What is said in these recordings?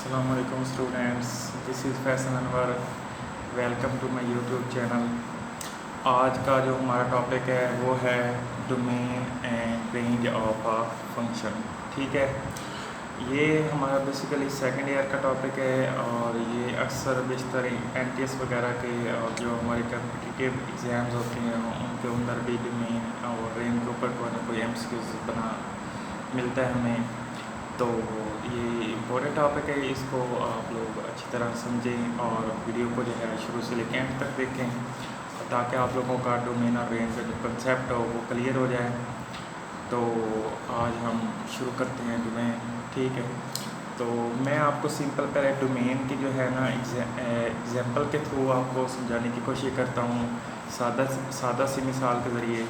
Assalamualaikum students, this is Faisal Anwar. Welcome to my YouTube channel. आज का जो हमारा टॉपिक है वो है domain and range of a function. ठीक है, ये हमारा बेसिकली सेकंड ईयर का टॉपिक है और ये अक्सर बेशतर एनटीएस वगैरह के और जो हमारे कम्पिटिटिव एग्ज़ाम्स होते हैं उनके अंदर भी डोमेन और रेंज के ऊपर कोई ना कोई एमसीक्यूज़ बना मिलता है हमें। तो ये इम्पोर्टेंट टॉपिक है, इसको आप लोग अच्छी तरह समझें और वीडियो को जो है शुरू से लेकर एंड तक देखें ताकि आप लोगों का डोमेन और रेंज का जो कंसेप्ट हो वो क्लियर हो जाए। तो आज हम शुरू करते हैं डोमेन। ठीक है, तो मैं आपको सिंपल पहले डोमेन की जो है ना एग्जांपल के थ्रू आपको समझाने की कोशिश करता हूँ, सादा सी मिसाल के ज़रिए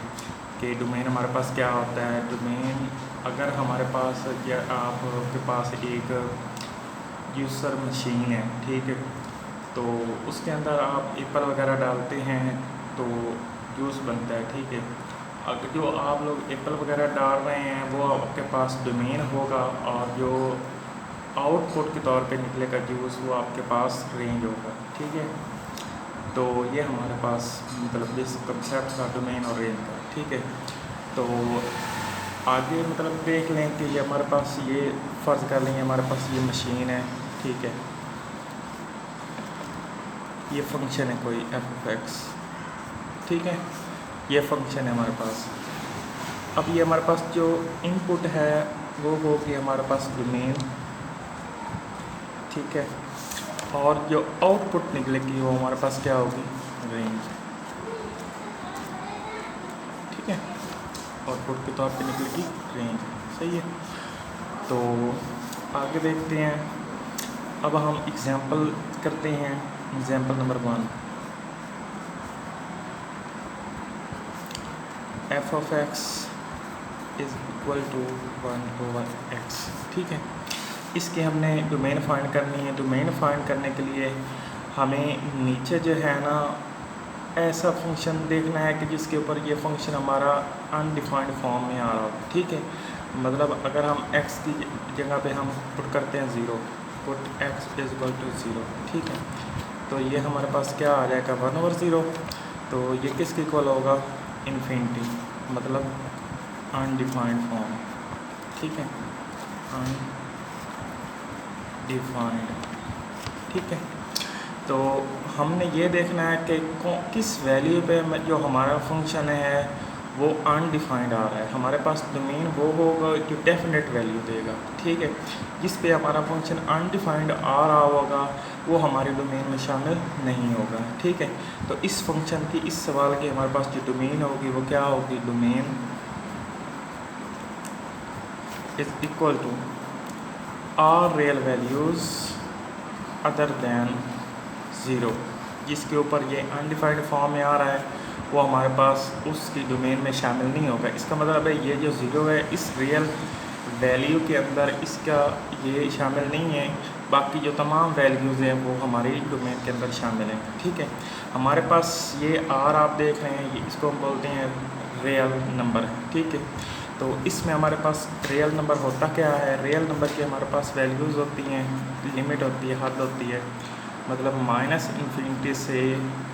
कि डोमेन हमारे पास क्या होता है। डोमेन अगर हमारे पास या आपके पास एक यूज़र मशीन है, ठीक है, तो उसके अंदर आप एप्पल वगैरह डालते हैं तो जूस बनता है। ठीक है, अगर जो आप लोग एप्पल वगैरह डाल रहे हैं वो आपके पास डोमेन होगा और जो आउटपुट के तौर पे निकलेगा जूस वो आपके पास रेंज होगा। ठीक है, तो ये हमारे पास मतलब जिस कंसेप्ट का डोमेन और रेंज का। ठीक है, तो आगे मतलब देख लें कि ये हमारे पास ये फ़र्ज़ कर लें हमारे पास ये मशीन है। ठीक है, ये फंक्शन है कोई f(x), ठीक है, ये फंक्शन है हमारे पास। अब ये हमारे पास जो इनपुट है वो होगी हमारे पास डोमेन, ठीक है, और जो आउटपुट निकलेगी वो हमारे पास क्या होगी, रेंज। ठीक है, आउटपुट के तौर पे निकलेगी रेंज। सही है, तो आगे देखते हैं। अब हम एग्जांपल करते हैं। Example number 1, f(x) is equal to 1/x। ठीक है, इसके हमने डोमेन फाइंड करनी है। डोमेन फाइंड करने के लिए हमें नीचे जो है ना ऐसा फंक्शन देखना है कि जिसके ऊपर ये फंक्शन हमारा अनडिफाइंड फॉर्म में आ रहा हो। ठीक है, मतलब अगर हम x की जगह पे हम पुट करते हैं 0, put x is equal to 0। ठीक है, तो ये हमारे पास क्या आ जाएगा 1/0। तो ये किसके इक्वल होगा, इन्फिनिटी, मतलब अनडिफाइंड फॉर्म। ठीक है, अनडिफाइंड। ठीक है, तो हमने ये देखना है कि किस वैल्यू पे जो हमारा फंक्शन है वो अनडिफाइंड आ रहा है। हमारे पास डोमेन वो होगा जो डेफिनेट वैल्यू देगा। ठीक है, जिस पे हमारा फंक्शन अनडिफाइंड आ रहा होगा वो हमारे डोमेन में शामिल नहीं होगा। ठीक है, तो इस फंक्शन की, इस सवाल की हमारे पास जो डोमेन होगी वो क्या होगी, domain is equal to R real values other than 0। जिसके ऊपर ये अनडिफाइंड फॉर्म में आ रहा है वो हमारे पास उसकी डोमेन में शामिल नहीं होगा। इसका मतलब है ये जो 0 है इस रियल वैल्यू के अंदर इसका ये शामिल नहीं है, बाकी जो तमाम वैल्यूज़ हैं वो हमारी डोमेन के अंदर शामिल हैं। ठीक है, हमारे पास ये आर आप देख रहे हैं, इसको हम बोलते हैं रियल नंबर। ठीक है, तो इसमें हमारे पास रियल नंबर होता क्या है, रियल नंबर की हमारे पास वैल्यूज़ होती हैं, लिमिट होती है, हद होती है, मतलब -इन्फिनिटी से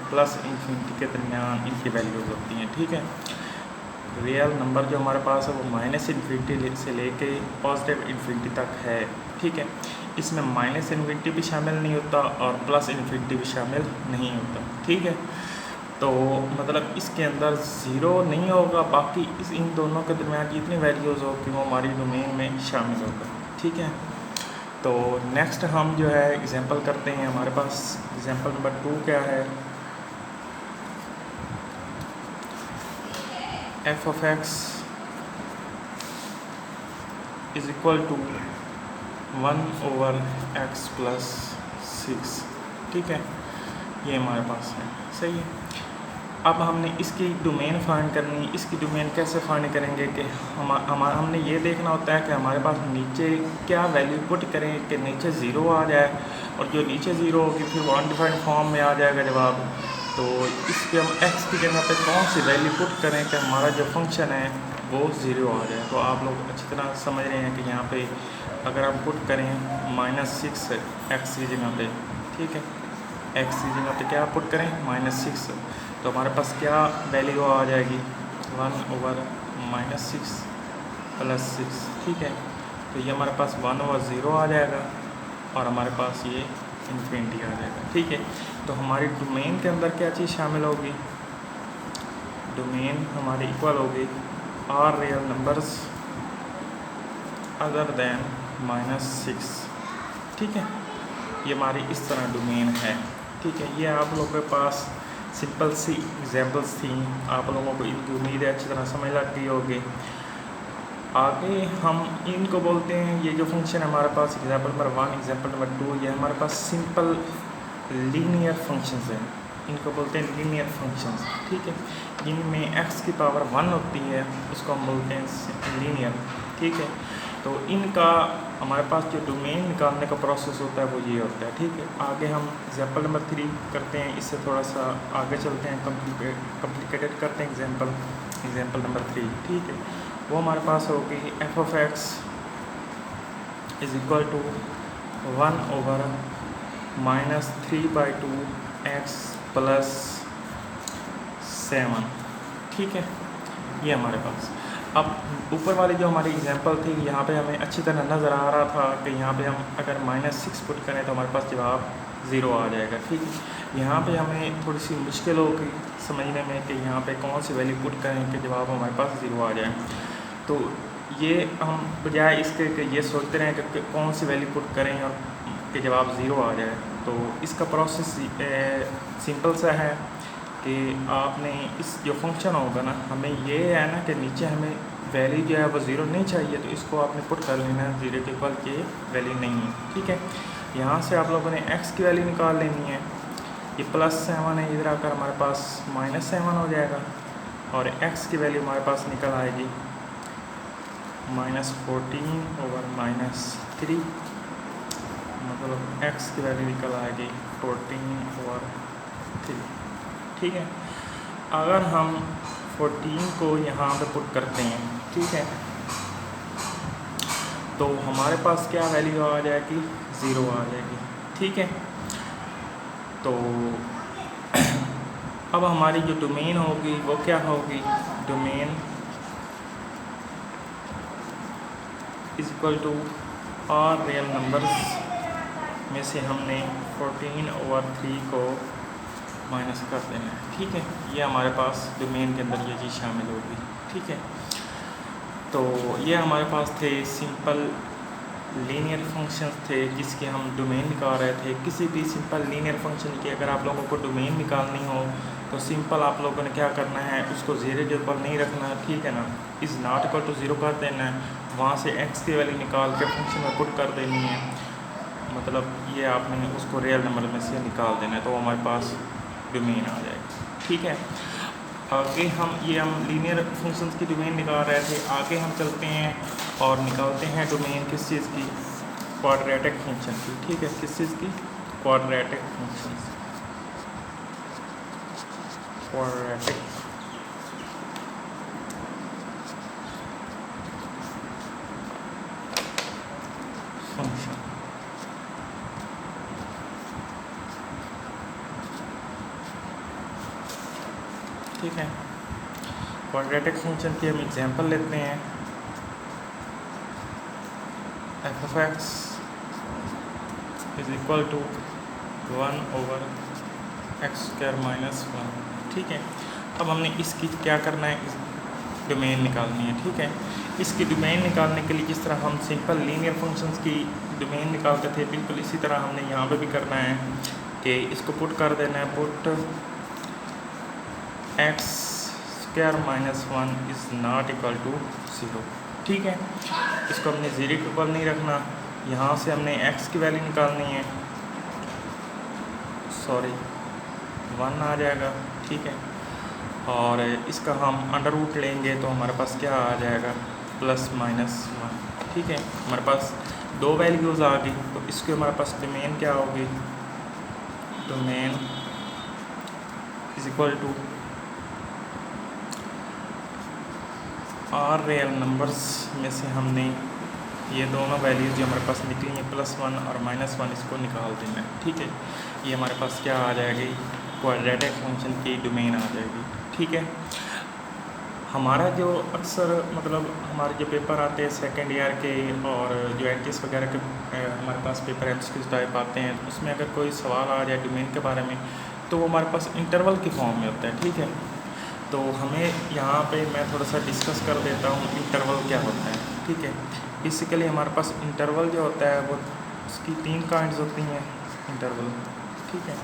+इन्फिनिटी के दरमियान इनकी वैल्यूज़ होती हैं। ठीक है, रियल नंबर जो हमारे पास है वो -इन्फिनिटी से लेके +इन्फिनिटी तक है। ठीक है, इसमें -इन्फिनिटी भी शामिल नहीं होता और +इन्फिनिटी भी शामिल नहीं होता। ठीक है, तो मतलब इसके अंदर 0 नहीं होगा, बाकी इन दोनों के दरमियान जितनी वैल्यूज़ होगी वो हमारी डोमेन में शामिल होगा। ठीक है, तो नेक्स्ट हम जो है एग्जांपल करते हैं। हमारे पास एग्जांपल नंबर 2 क्या है, f(x) is equal to 1/x + 6। ठीक है, ये हमारे पास है। सही है, अब हमने इसकी डोमेन फाइंड करनी। इसकी डोमेन कैसे फाइंड करेंगे कि हमने ये देखना होता है कि हमारे पास नीचे क्या वैल्यू पुट करें कि नीचे 0 आ जाए, और जो नीचे 0 होगी फिर वो अनडिफाइंड फॉर्म में आ जाएगा जवाब। तो इस पर हम x की जगह पे कौन सी वैल्यू पुट करें कि हमारा जो फंक्शन है वो 0 आ जाए। तो आप लोग अच्छी तरह समझ रहे हैं कि यहाँ पे अगर हम पुट करें -6 एक्स की जगह पे, ठीक है, एक्स की जगह पे क्या पुट करें -6, तो हमारे पास क्या वैल्यू आ जाएगी 1/-6 + 6, ठीक है। तो ये हमारे पास 1/0 आ जाएगा और हमारे पास ये इन्फिनिटी आ जाएगा, ठीक है। तो हमारी डोमेन के अंदर क्या चीज़ शामिल होगी, डोमेन हमारी इक्वल होगी R real numbers other than -6, ठीक है। ये हमारी इस तरह डोमेन है, ठीक है। ये आप लोगों के पास सिंपल सी एग्जांपल्स थी, आप लोगों को इनकी उम्मीद है अच्छी तरह समझ लग गई होगी। आगे हम इनको बोलते हैं, ये जो फंक्शन है हमारे पास एग्जांपल नंबर 1, एग्जांपल नंबर 2, ये हमारे पास सिंपल लीनियर फंक्शंस हैं, इनको बोलते हैं लीनियर फंक्शंस, ठीक है। इनमें x की पावर 1 होती है, उसको हम बोलते हैं लीनियर, ठीक है। तो इनका हमारे पास जो डोमेन निकालने का प्रोसेस होता है वो ये होता है, ठीक है। आगे हम एग्जांपल नंबर 3 करते हैं, इससे थोड़ा सा आगे चलते हैं, कॉम्प्लिकेटेड करते हैं एग्जांपल नंबर 3, ठीक है। वो हमारे पास होगी f(x) is equal to 1/-3/2x + 7, ठीक है। ये हमारे पास, अब ऊपर वाली जो हमारी एग्जांपल थी, यहाँ पे हमें अच्छी तरह नज़र आ रहा था कि यहाँ पे हम अगर -6 पुट करें तो हमारे पास जवाब 0 आ जाएगा, ठीक है। यहाँ पे हमें थोड़ी सी मुश्किल होगी समझने में कि यहाँ पे कौन सी वैल्यू पुट करें कि जवाब हमारे पास 0 आ जाए। तो ये हम बजाय इसके कि ये सोचते रहें कि कौन सी वैल्यू पुट करें और कि जवाब 0 आ जाए, तो इसका प्रोसेस सिंपल सा है कि आपने इस जो फंक्शन होगा ना, हमें ये है ना कि नीचे हमें वैल्यू जो है वो 0 नहीं चाहिए, तो इसको आपने पुट कर लेना 0 के इक्वल की वैल्यू नहीं है, ठीक है। यहाँ से आप लोगों ने x की वैल्यू निकाल लेनी है, ये +7 है, इधर आकर हमारे पास -7 हो जाएगा और x की वैल्यू हमारे पास निकल आएगी -14/-3, मतलब x की वैल्यू निकल आएगी 14/3, ठीक है। अगर हम 14 को यहाँ पे पुट करते हैं, ठीक है, तो हमारे पास क्या वैल्यू आ जाएगी 0 आ जाएगी, ठीक है। तो अब हमारी जो डोमेन होगी वो क्या होगी, domain is equal to R real numbers में से हमने 14/3 को माइनस कर देना है, ठीक है। ये हमारे पास डोमेन के अंदर ये चीज़ शामिल होगी, ठीक है। तो ये हमारे पास थे सिंपल लीनियर फंक्शंस थे जिसके हम डोमेन निकाल रहे थे। किसी भी सिंपल लीनियर फंक्शन की अगर आप लोगों को डोमेन निकालनी हो तो सिंपल आप लोगों ने क्या करना है, उसको 0 के ऊपर नहीं रखना, ठीक है ना, इज़ नॉट इक्वल टू 0 कर देना है, वहाँ से x की वैल्यू निकाल के फंक्शन में पुट कर देनी है, मतलब ये आपने उसको रियल नंबर में से निकाल देना है, तो हमारे पास डोमेन आ जाएगा, ठीक है। आगे हम लीनियर फंक्शंस की डोमेन निकाल रहे थे, आगे हम चलते हैं और निकालते हैं डोमेन किस चीज़ की, क्वाड्रेटिक फंक्शन की, ठीक है। किस चीज़ की, क्वाड्रेटिक फंक्शन, क्वाड्रेटिक फंक्शन, ठीक है। क्वाड्रेटिक फंक्शन की हम एग्जांपल लेते हैं, f(x) is equal to 1/x²-1, ठीक है। अब हमने इसकी क्या करना है, इस डोमेन निकालनी है, ठीक है। इसकी डोमेन निकालने के लिए जिस तरह हम सिंपल लीनियर फंक्शंस की डोमेन निकालते थे, बिल्कुल इसी तरह हमने यहाँ पे भी करना है कि इसको पुट कर देना है, put x²-1 is not equal to 0, ठीक है। इसको हमने 0 के इक्वल नहीं रखना, यहाँ से हमने x की वैल्यू निकालनी है, 1 आ जाएगा, ठीक है। और इसका हम अंडर रूट लेंगे तो हमारे पास क्या आ जाएगा, +-1, ठीक है। हमारे पास 2 वैल्यूज़ आ गई, तो इसके हमारे पास डोमेन क्या होगी, domain is equal to R real numbers में से हमने ये दोनों वैल्यूज़ जो हमारे पास निकली हैं +1 और -1 इसको निकाल देना है। ठीक है, ये हमारे पास क्या आ जाएगी, क्वाड्रेटिक फंक्शन की डोमेन आ जाएगी। ठीक है, हमारा जो अक्सर मतलब हमारे जो पेपर आते हैं सेकेंड ईयर के और जो एचएस वगैरह के हमारे पास पेपर एमसीक्यू टाइप आते हैं, उसमें अगर कोई सवाल आ जाए डोमेन के बारे में तो वो हमारे पास इंटरवल की फॉर्म में होता है। ठीक है, तो हमें यहाँ पे मैं थोड़ा सा डिस्कस कर देता हूँ इंटरवल क्या होता है। ठीक है, बेसिकली हमारे पास इंटरवल जो होता है वो उसकी 3 काइंड्स होती हैं इंटरवल। ठीक है,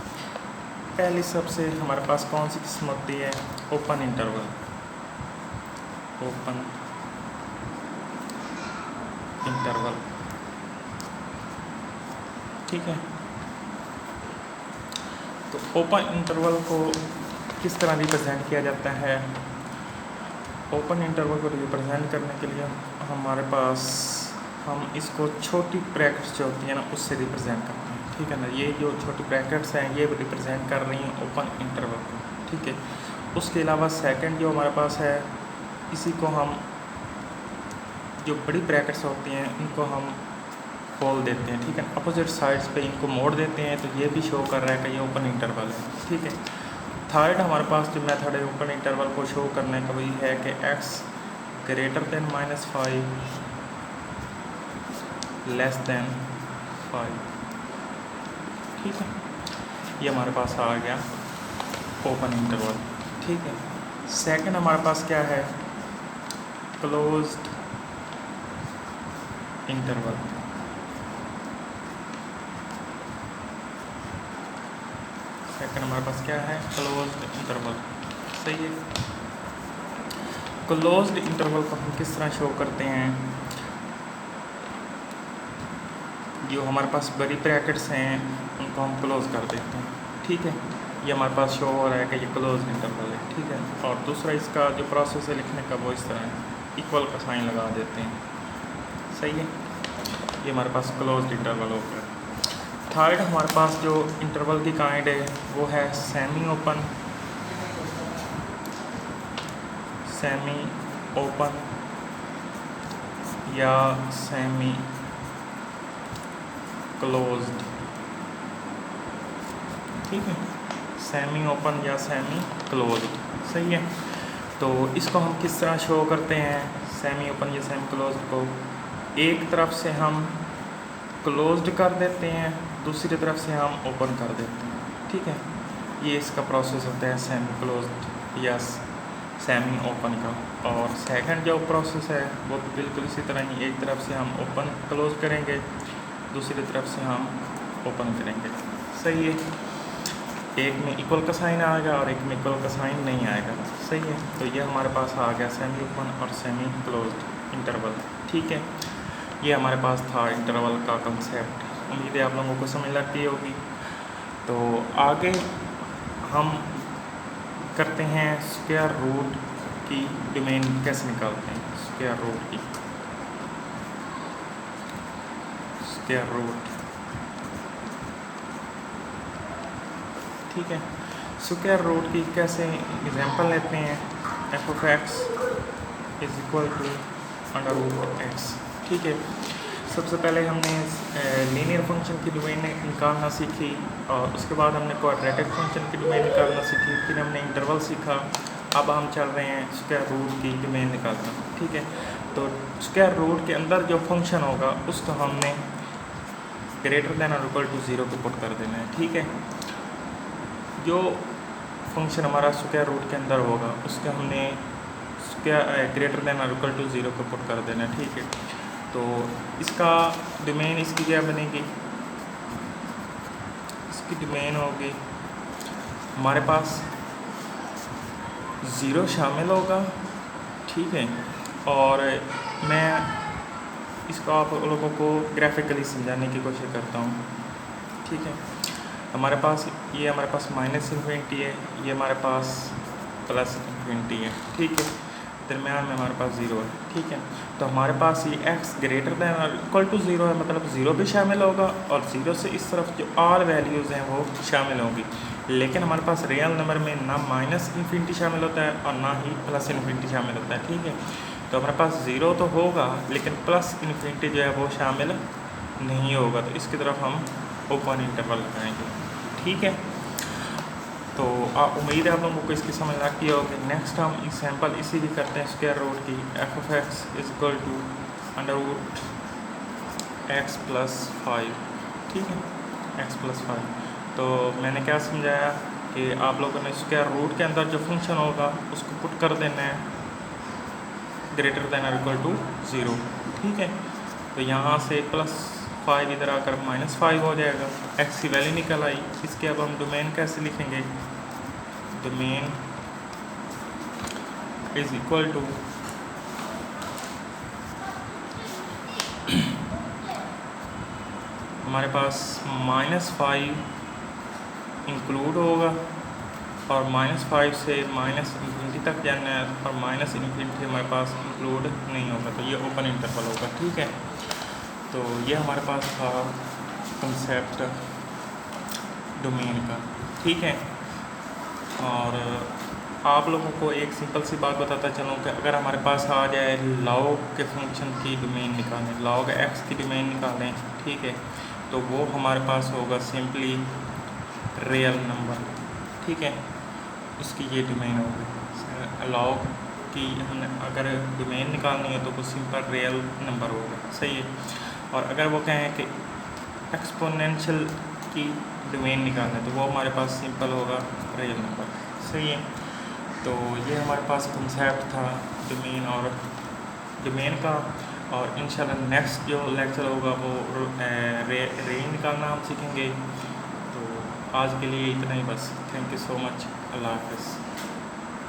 पहली सबसे हमारे पास कौन सी किस्म होती है, ओपन इंटरवल। ओपन इंटरवल, ठीक है। तो ओपन इंटरवल को किस तरह रिप्रेजेंट किया जाता है, ओपन इंटरवल को रिप्रेजेंट करने के लिए हमारे पास हम इसको छोटी ब्रैकेट्स जो होती हैं ना उससे रिप्रेजेंट करते हैं। ठीक है ना, ये जो छोटी ब्रैकेट्स हैं ये रिप्रेजेंट कर रही हैं ओपन इंटरवल को। ठीक है, उसके अलावा सेकंड जो हमारे पास है, इसी को हम जो बड़ी ब्रैकेट्स होती हैं इनको हम खोल देते हैं। ठीक है, अपोजिट साइड्स पे इनको मोड़ देते हैं, तो ये भी शो कर रहा है कि ये ओपन इंटरवल है। ठीक है, थर्ड हमारे पास जो मेथड है ओपन इंटरवल को शो करने का वही है कि x greater than -5 less than 5। ठीक है, ये हमारे पास आ गया ओपन इंटरवल। ठीक है, सेकंड हमारे पास क्या है, क्लोज्ड इंटरवल। सेकंड हमारे पास क्या है, क्लोज्ड इंटरवल। सही है, क्लोज्ड इंटरवल को हम किस तरह शो करते हैं, जो हमारे पास बड़ी ब्रैकेट्स हैं उनको हम क्लोज कर देते हैं। ठीक है, ये हमारे पास शो हो रहा है कि ये क्लोज्ड इंटरवल है। ठीक है, और दूसरा इसका जो प्रोसेस है लिखने का वो इस तरह है, इक्वल का साइन लगा देते हैं। सही है, ये हमारे पास क्लोज्ड इंटरवल हो गया। थर्ड हमारे पास जो इंटरवल की काइंड है वो है सेमी ओपन, सेमी ओपन या सेमी क्लोज्ड। ठीक है, सेमी ओपन या सेमी क्लोज्ड। सही है, तो इसको हम किस तरह शो करते हैं, सेमी ओपन या सेमी क्लोज्ड को एक तरफ से हम क्लोज्ड कर देते हैं, दूसरी तरफ से हम ओपन कर देते हैं। ठीक है, ये इसका प्रोसेस होता है सेमी क्लोज्ड या सेमी ओपन का। और सेकंड जो प्रोसेस है वो बिल्कुल इसी तरह ही, एक तरफ से हम ओपन क्लोज करेंगे, दूसरी तरफ से हम ओपन करेंगे। सही है, एक में इक्वल का साइन आएगा और एक में इक्वल का साइन नहीं आएगा। सही है, तो ये हमारे पास आ गया सेमी ओपन और सेमी क्लोज्ड इंटरवल। ठीक है, ये हमारे पास था इंटरवल का कंसेप्ट। उम्मीद है आप लोगों को समझ लगती होगी। तो आगे हम करते हैं स्क्वायर रूट की डोमेन कैसे निकालते हैं, स्क्वायर रूट की, स्क्वायर रूट। ठीक है, स्क्वायर रूट की कैसे एग्जांपल लेते हैं, f(x) = √x। ठीक है, सबसे पहले हमने लीनियर फंक्शन की डोमेन निकालना सीखी और उसके बाद हमने क्वाड्रेटिक फंक्शन की डोमेन निकालना सीखी, फिर हमने इंटरवल सीखा। अब हम चल रहे हैं स्क्वायर रूट की डोमेन निकालना। ठीक है, तो स्क्वायर रूट के अंदर जो फंक्शन होगा उसको हमने ग्रेटर देन और इक्वल टू 0 को पुट कर देना है। ठीक है, जो फंक्शन हमारा स्क्वायर रूट के अंदर होगा उसके हमने ग्रेटर देन और इक्वल टू 0 को पुट कर देना है। ठीक है, तो इसका डोमेन इसकी क्या बनेगी, इसकी डोमेन होगी हमारे पास 0 शामिल होगा। ठीक है, और मैं इसको आप लोगों को ग्राफिकली समझाने की कोशिश करता हूँ। ठीक है, हमारे पास ये हमारे पास -∞ है, ये हमारे पास +∞ है। ठीक है, दरम्यान में हमारे पास 0 है। ठीक है, तो हमारे पास ये x ग्रेटर देन और इक्वल टू 0 है, मतलब 0 भी शामिल होगा और 0 से इस तरफ जो और वैल्यूज़ हैं वो शामिल होंगी। लेकिन हमारे पास रियल नंबर में ना -∞ शामिल होता है और ना ही +∞ शामिल होता है। ठीक है, तो हमारे पास ज़ीरो तो होगा लेकिन प्लस इन्फिनिटी जो है वो शामिल नहीं होगा, तो इसकी तरफ हम ओपन इंटरवल लगाएंगे। ठीक है, तो उम्मीद है आप लोगों को इसकी समझ आती होगी। नेक्स्ट हम एग्जाम्पल इसी भी करते हैं स्क्वायर रूट की। F of X is equal to under root X plus 5। ठीक है, एक्स प्लस 5। तो मैंने क्या समझाया कि आप लोगों ने स्क्वायर रूट के अंदर जो फंक्शन होगा उसको पुट कर देना है ग्रेटर देन और इक्वल टू 0। ठीक है, तो यहाँ से प्लस 5 इधर आकर -5 हो जाएगा, एक्स की वैल्यू निकल आई। इसके अब हम डोमेन कैसे लिखेंगे? डोमेन इज इक्वल टू हमारे पास -5 इंक्लूड होगा और -5 से -इन्फिनिटी तक जाना है और -इन्फिनिटी हमारे पास इंक्लूड नहीं होगा, तो ये ओपन इंटरवल होगा। ठीक है, तो ये हमारे पास था कंसेप्ट डोमेन का। ठीक है, और आप लोगों को एक सिंपल सी बात बताता चलूँ कि अगर हमारे पास आ जाए लॉग के फंक्शन की डोमेन निकालें, लॉग एक्स की डोमेन निकालें, ठीक है, तो वो हमारे पास होगा सिंपली रियल नंबर। ठीक है, इसकी ये डोमेन होगी। लॉग की हमने अगर डोमेन निकालनी है तो वो सिंपल रियल नंबर होगा। सही है, और अगर वो कहें कि एक्सपोनेंशियल की डोमेन निकालना है तो वो हमारे पास सिंपल होगा रियल नंबर। सही है, तो ये हमारे पास कंसेप्ट था डोमेन और डोमेन का। और इंशाल्लाह नेक्स्ट जो लेक्चर होगा वो रेंज निकालना हम सीखेंगे। तो आज के लिए इतना ही बस। Thank you so much. Allah हाफ़िज़।